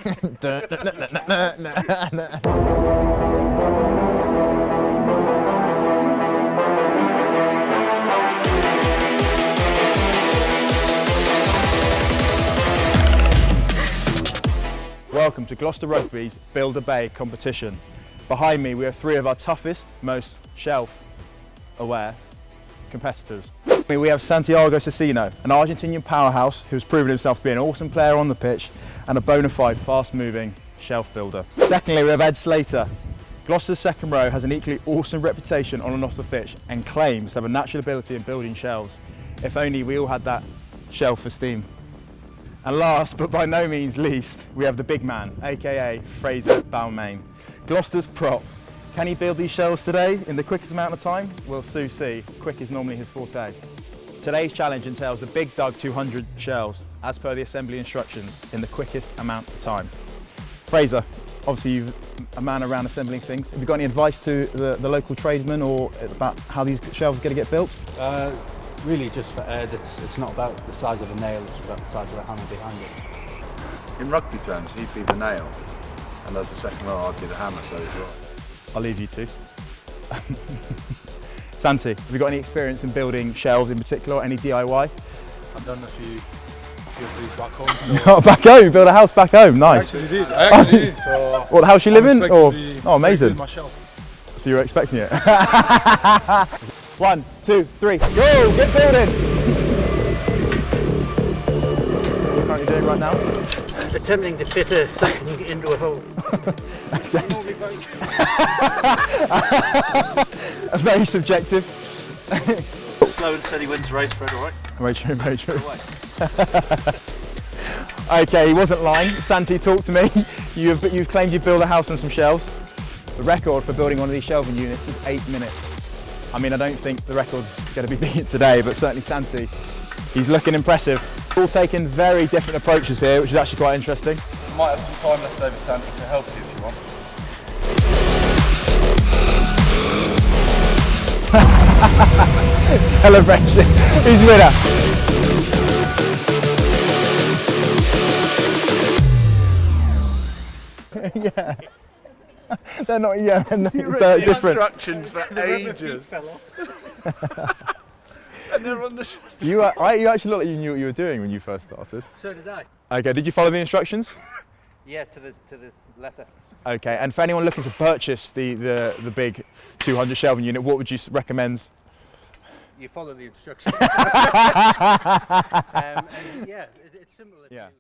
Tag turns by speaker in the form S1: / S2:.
S1: Welcome to Gloucester Rugby's Build a Bay competition. Behind me we have three of our toughest, most shelf-aware competitors. We have Santiago, an Argentinian powerhouse who's proven himself to be an awesome player on the pitch and a bona fide fast-moving shelf builder. Secondly, we have Ed Slater. Gloucester's second row has an equally awesome reputation on and off the pitch and claims to have a natural ability in building shelves. If only we all had that shelf esteem. And last, but by no means least, we have the big man, aka Fraser Balmain. Gloucester's prop. Can he build these shelves today in the quickest amount of time? We'll soon see. Quick is normally his forte. Today's challenge entails the BiGDUG 200 shelves, as per the assembly instructions, in the quickest amount of time. Fraser, obviously you're a man around assembling things. Have you got any advice to the local tradesmen or about how these shelves are going to get built?
S2: Really just for Ed, it's not about the size of a nail, it's about the size of the hammer behind it.
S3: In rugby terms, he'd be the nail, and as the second row, I'd be the hammer, so he's right.
S1: I'll leave you two. Santi, have you got any experience in building shelves in particular, or any DIY?
S4: I've done a few of these back home. So
S1: oh, back home, you built a house back home, nice.
S4: I actually did. So
S1: what house you live in? Or oh, amazing.
S4: My shelf.
S1: So you were expecting it? 1, 2, 3, go! Get building! What are you doing right now?
S5: Attempting to fit a something into a hole.
S1: Very subjective.
S5: Slow and steady wins the race, Fred, all right?
S1: Very true, very true. Okay, he wasn't lying. Santi, talk to me. You've claimed you build a house on some shelves. The record for building one of these shelving units is 8 minutes. I mean, I don't think the record's going to be beaten today, but certainly Santi, he's looking impressive. All taking very different approaches here, which is actually quite interesting.
S3: You might have some time left over, Santi, to help you if you want.
S1: Celebration. He's winner. Yeah. They're not, yeah, they're different.
S3: Instructions for ages. And they're on the
S1: You actually look like you knew what you were doing when you first started.
S5: So did I.
S1: Okay, did you follow the instructions?
S5: Yeah, to the letter.
S1: Okay, and for anyone looking to purchase the big 200 shelving unit, what would you recommend?
S5: You follow the instructions. And yeah, it's simple.
S1: Yeah.